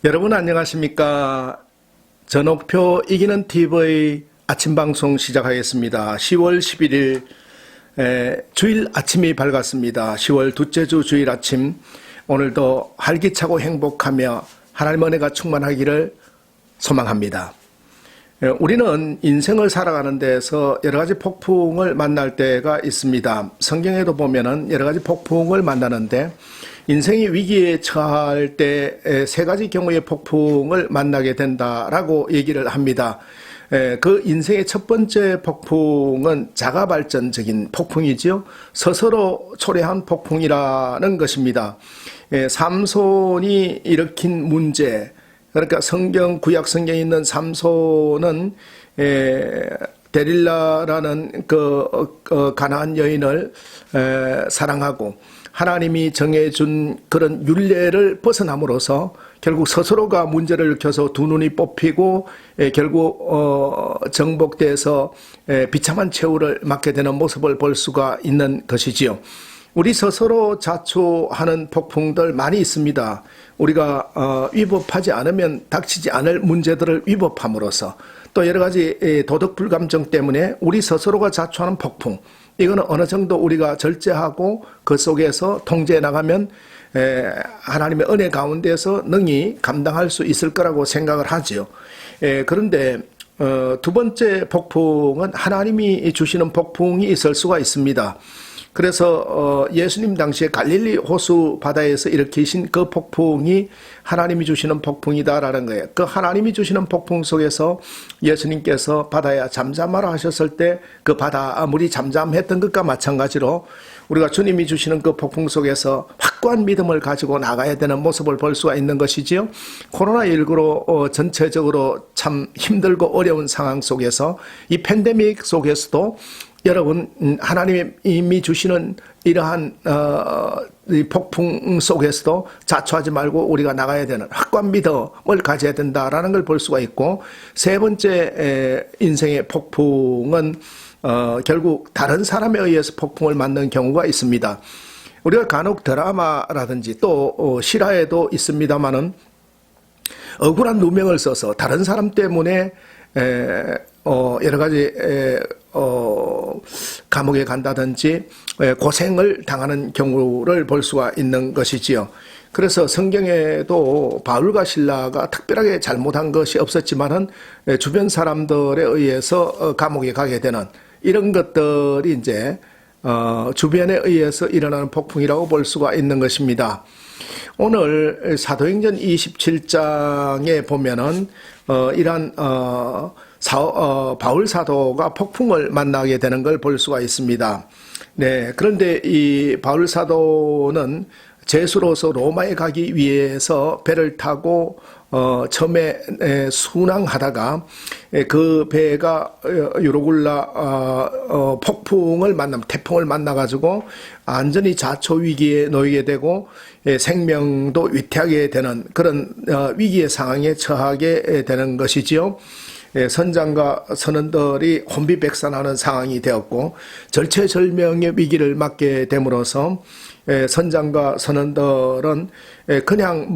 여러분 안녕하십니까? 전옥표 이기는 TV 아침 방송 시작하겠습니다. 10월 11일 주일 아침이 밝았습니다. 10월 둘째 주 주일 아침, 오늘도 활기차고 행복하며 하나님 은혜가 충만하기를 소망합니다. 우리는 인생을 살아가는 데서 여러 가지 폭풍을 만날 때가 있습니다. 성경에도 보면은 여러 가지 폭풍을 만나는데, 인생이 위기에 처할 때 세 가지 경우의 폭풍을 만나게 된다라고 얘기를 합니다. 그 인생의 첫 번째 폭풍은 자가발전적인 폭풍이지요. 스스로 초래한 폭풍이라는 것입니다. 삼손이 일으킨 문제, 그러니까 구약 성경에 있는 삼손은 데릴라라는 가나안 여인을 사랑하고 하나님이 정해준 그런 율례를 벗어남으로써 결국 스스로가 문제를 일으켜서 두 눈이 뽑히고 결국 정복돼서 비참한 최후를 맞게 되는 모습을 볼 수가 있는 것이지요. 우리 스스로 자초하는 폭풍들 많이 있습니다. 우리가 위법하지 않으면 닥치지 않을 문제들을 위법함으로써, 또 여러 가지 도덕 불감정 때문에 우리 스스로가 자초하는 폭풍, 이거는 어느 정도 우리가 절제하고 그 속에서 통제해 나가면 하나님의 은혜 가운데서 능히 감당할 수 있을 거라고 생각을 하죠. 그런데 두 번째 폭풍은 하나님이 주시는 폭풍이 있을 수가 있습니다. 그래서 예수님 당시에 갈릴리 호수 바다에서 일으키신 그 폭풍이 하나님이 주시는 폭풍이다라는 거예요. 그 하나님이 주시는 폭풍 속에서 예수님께서 바다야 잠잠하라 하셨을 때 그 바다 물이 잠잠했던 것과 마찬가지로 우리가 주님이 주시는 그 폭풍 속에서 확고한 믿음을 가지고 나가야 되는 모습을 볼 수가 있는 것이지요. 코로나19로 전체적으로 참 힘들고 어려운 상황 속에서, 이 팬데믹 속에서도 여러분, 하나님이 주시는 이러한 폭풍 속에서도 자초하지 말고 우리가 나가야 되는 확고한 믿음을 가져야 된다라는 걸 볼 수가 있고, 세 번째 인생의 폭풍은 결국 다른 사람에 의해서 폭풍을 맞는 경우가 있습니다. 우리가 간혹 드라마라든지 또 실화에도 있습니다만은 억울한 누명을 써서 다른 사람 때문에 여러 가지 감옥에 간다든지 고생을 당하는 경우를 볼 수가 있는 것이지요. 그래서 성경에도 바울과 실라가 특별하게 잘못한 것이 없었지만은 주변 사람들에 의해서 감옥에 가게 되는 이런 것들이 이제 주변에 의해서 일어나는 폭풍이라고 볼 수가 있는 것입니다. 오늘 사도행전 27장에 보면은 이러한 바울 사도가 폭풍을 만나게 되는 걸 볼 수가 있습니다. 네, 그런데 이 바울 사도는 제수로서 로마에 가기 위해서 배를 타고 처음에 순항하다가 그 배가 유로굴라 태풍을 만나가지고 완전히 자초 위기에 놓이게 되고 생명도 위태하게 되는 그런 위기의 상황에 처하게 되는 것이지요. 선장과 선원들이 혼비백산하는 상황이 되었고, 절체절명의 위기를 맞게 됨으로써 선장과 선원들은 그냥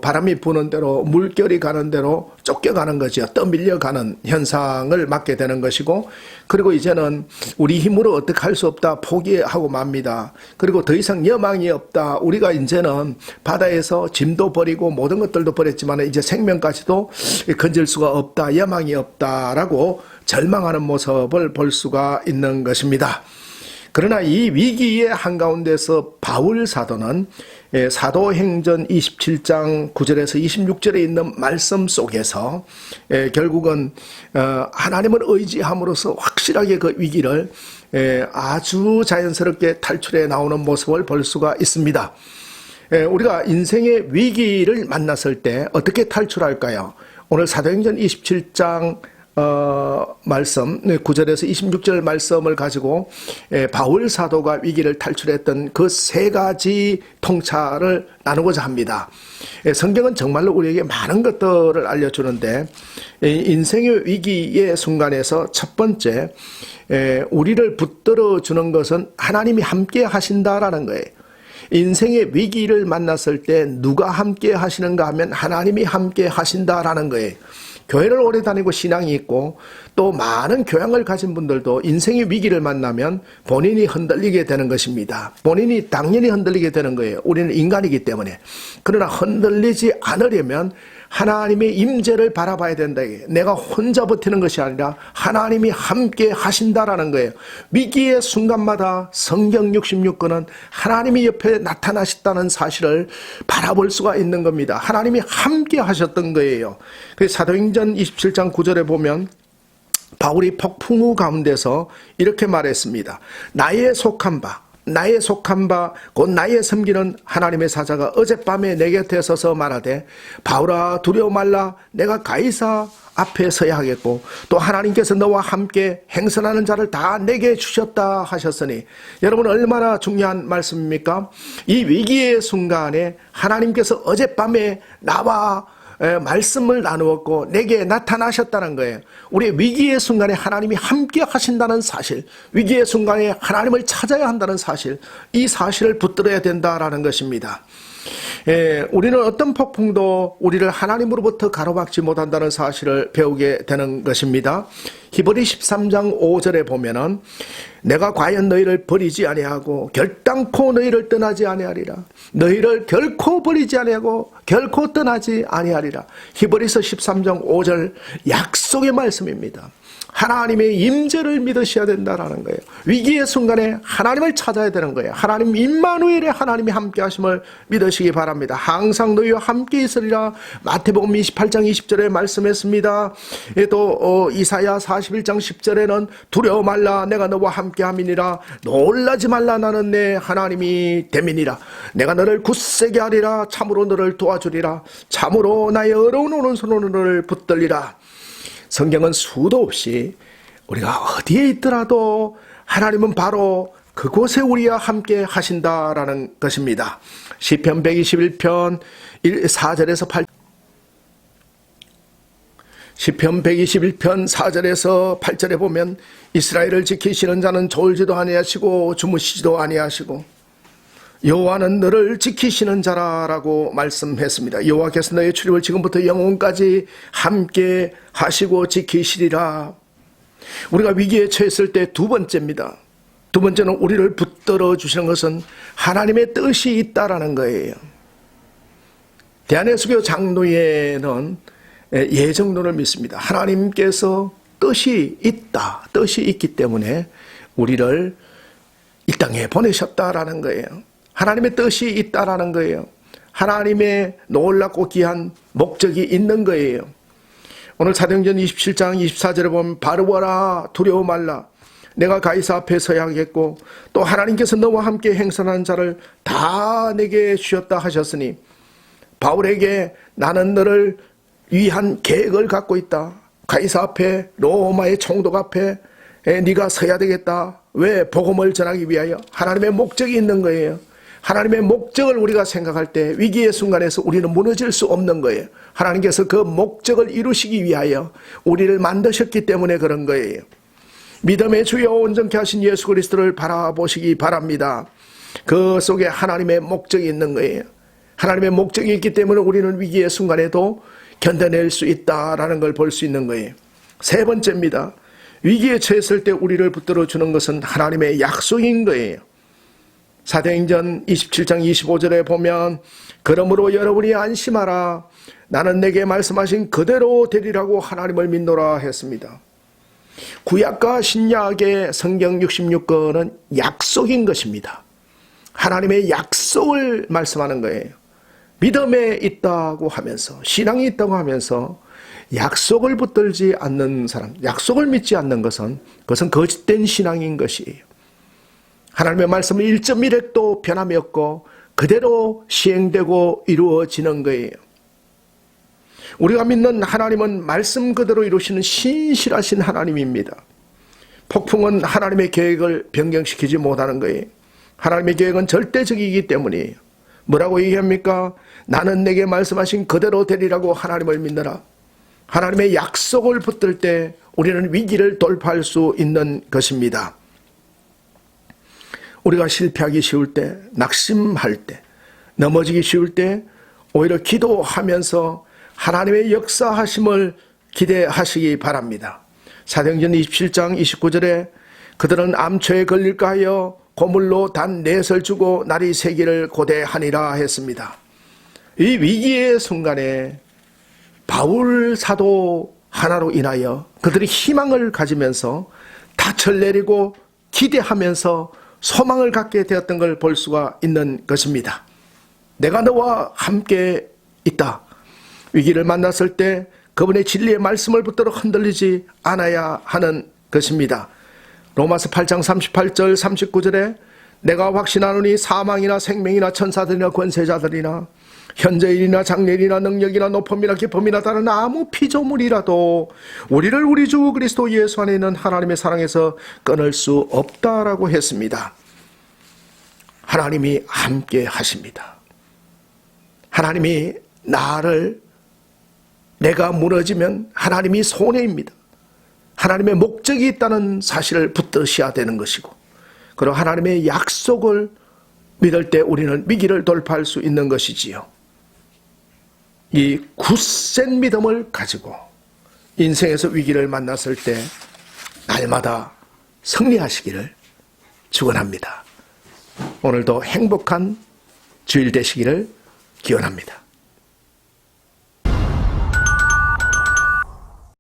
바람이 부는 대로 물결이 가는 대로 쫓겨가는 거죠. 떠밀려가는 현상을 맞게 되는 것이고, 그리고 이제는 우리 힘으로 어떻게 할 수 없다 포기하고 맙니다. 그리고 더 이상 여망이 없다. 우리가 이제는 바다에서 짐도 버리고 모든 것들도 버렸지만 이제 생명까지도 건질 수가 없다. 여망이 없다라고 절망하는 모습을 볼 수가 있는 것입니다. 그러나 이 위기의 한가운데서 바울 사도는 사도행전 27장 9절에서 26절에 있는 말씀 속에서 결국은 하나님을 의지함으로써 확실하게 그 위기를 아주 자연스럽게 탈출해 나오는 모습을 볼 수가 있습니다. 우리가 인생의 위기를 만났을 때 어떻게 탈출할까요? 오늘 사도행전 27장 말씀 9절에서 26절 말씀을 가지고 바울 사도가 위기를 탈출했던 그 세 가지 통찰을 나누고자 합니다. 성경은 정말로 우리에게 많은 것들을 알려주는데, 인생의 위기의 순간에서 첫 번째 우리를 붙들어 주는 것은 하나님이 함께 하신다라는 거예요. 인생의 위기를 만났을 때 누가 함께 하시는가 하면 하나님이 함께 하신다라는 거예요. 교회를 오래 다니고 신앙이 있고 또 많은 교양을 가진 분들도 인생의 위기를 만나면 본인이 흔들리게 되는 것입니다. 본인이 당연히 흔들리게 되는 거예요. 우리는 인간이기 때문에. 그러나 흔들리지 않으려면 하나님의 임재를 바라봐야 된다. 내가 혼자 버티는 것이 아니라 하나님이 함께 하신다라는 거예요. 위기의 순간마다 성경 66권은 하나님이 옆에 나타나셨다는 사실을 바라볼 수가 있는 겁니다. 하나님이 함께 하셨던 거예요. 그래서 사도행전 27장 9절에 보면 바울이 폭풍우 가운데서 이렇게 말했습니다. 나의 속한 바 곧 나의 섬기는 하나님의 사자가 어젯밤에 내 곁에 서서 말하되 바울아 두려워 말라 내가 가이사 앞에 서야 하겠고 또 하나님께서 너와 함께 행선하는 자를 다 내게 주셨다 하셨으니 여러분 얼마나 중요한 말씀입니까? 이 위기의 순간에 하나님께서 어젯밤에 나와 말씀을 나누었고 내게 나타나셨다는 거예요. 우리 위기의 순간에 하나님이 함께 하신다는 사실, 위기의 순간에 하나님을 찾아야 한다는 사실, 이 사실을 붙들어야 된다라는 것입니다. 우리는 어떤 폭풍도 우리를 하나님으로부터 가로막지 못한다는 사실을 배우게 되는 것입니다. 히브리 13장 5절에 보면은 내가 과연 너희를 버리지 아니하고 결단코 너희를 떠나지 아니하리라. 너희를 결코 버리지 아니하고 결코 떠나지 아니하리라. 히브리서 13장 5절 약속의 말씀입니다. 하나님의 임재를 믿으셔야 된다라는 거예요. 위기의 순간에 하나님을 찾아야 되는 거예요. 하나님 임마누엘의 하나님이 함께 하심을 믿으시기 바랍니다. 항상 너희와 함께 있으리라. 마태복음 28장 20절에 말씀했습니다. 또 이사야 41장 10절에는 두려워 말라 내가 너와 함께 함이니라. 놀라지 말라 나는 내 하나님이 됨이니라. 내가 너를 굳세게 하리라. 참으로 너를 도와주리라. 참으로 나의 어려운 오른손으로 너를 붙들리라. 성경은 수도 없이 우리가 어디에 있더라도 하나님은 바로 그곳에 우리와 함께 하신다라는 것입니다. 시편 121편 4절에서 8 시편 121편 4절에서 8절에 보면 이스라엘을 지키시는 자는 졸지도 아니하시고 주무시지도 아니하시고 여호와는 너를 지키시는 자라라고 말씀했습니다. 여호와께서 너의 출입을 지금부터 영원까지 함께 하시고 지키시리라. 우리가 위기에 처했을 때 두 번째입니다. 두 번째는 우리를 붙들어 주시는 것은 하나님의 뜻이 있다라는 거예요. 대한예수교 장로회는 예정론을 믿습니다. 하나님께서 뜻이 있다. 뜻이 있기 때문에 우리를 이 땅에 보내셨다라는 거예요. 하나님의 뜻이 있다라는 거예요. 하나님의 놀랍고 귀한 목적이 있는 거예요. 오늘 사도행전 27장 24절에 보면 바르워라 두려워 말라 내가 가이사 앞에 서야 하겠고 또 하나님께서 너와 함께 행선하는 자를 다 내게 주셨다 하셨으니 바울에게 나는 너를 위한 계획을 갖고 있다. 가이사 앞에 로마의 총독 앞에 네가 서야 되겠다. 왜? 복음을 전하기 위하여 하나님의 목적이 있는 거예요. 하나님의 목적을 우리가 생각할 때 위기의 순간에서 우리는 무너질 수 없는 거예요. 하나님께서 그 목적을 이루시기 위하여 우리를 만드셨기 때문에 그런 거예요. 믿음의 주여 온전케 하신 예수 그리스도를 바라보시기 바랍니다. 그 속에 하나님의 목적이 있는 거예요. 하나님의 목적이 있기 때문에 우리는 위기의 순간에도 견뎌낼 수 있다라는 걸 볼 수 있는 거예요. 세 번째입니다. 위기에 처했을 때 우리를 붙들어 주는 것은 하나님의 약속인 거예요. 사도행전 27장 25절에 보면 그러므로 여러분이 안심하라 나는 내게 말씀하신 그대로 되리라고 하나님을 믿노라 했습니다. 구약과 신약의 성경 66권은 약속인 것입니다. 하나님의 약속을 말씀하는 거예요. 믿음에 있다고 하면서 신앙이 있다고 하면서 약속을 붙들지 않는 사람, 약속을 믿지 않는 것은 그것은 거짓된 신앙인 것이에요. 하나님의 말씀은 1.1획도 변함이 없고 그대로 시행되고 이루어지는 거예요. 우리가 믿는 하나님은 말씀 그대로 이루시는 신실하신 하나님입니다. 폭풍은 하나님의 계획을 변경시키지 못하는 거예요. 하나님의 계획은 절대적이기 때문이에요. 뭐라고 얘기합니까? 나는 내게 말씀하신 그대로 되리라고 하나님을 믿느라. 하나님의 약속을 붙들 때 우리는 위기를 돌파할 수 있는 것입니다. 우리가 실패하기 쉬울 때, 낙심할 때, 넘어지기 쉬울 때 오히려 기도하면서 하나님의 역사하심을 기대하시기 바랍니다. 사도행전 27장 29절에 그들은 암초에 걸릴까 하여 고물로 단 넷을 주고 날이 새기를 고대하니라 했습니다. 이 위기의 순간에 바울 사도 하나로 인하여 그들이 희망을 가지면서 닻을 내리고 기대하면서 소망을 갖게 되었던 걸 볼 수가 있는 것입니다. 내가 너와 함께 있다. 위기를 만났을 때 그분의 진리의 말씀을 붙들어 흔들리지 않아야 하는 것입니다. 로마서 8장 38절 39절에 내가 확신하노니 사망이나 생명이나 천사들이나 권세자들이나 현재일이나 장래일이나 능력이나 높음이나 깊음이나 다른 아무 피조물이라도 우리를 우리 주 그리스도 예수 안에 있는 하나님의 사랑에서 끊을 수 없다라고 했습니다. 하나님이 함께 하십니다. 하나님이 내가 무너지면 하나님이 손해입니다. 하나님의 목적이 있다는 사실을 붙드셔야 되는 것이고, 그리고 하나님의 약속을 믿을 때 우리는 위기를 돌파할 수 있는 것이지요. 이 굳센 믿음을 가지고 인생에서 위기를 만났을 때 날마다 승리하시기를 축원합니다. 오늘도 행복한 주일 되시기를 기원합니다.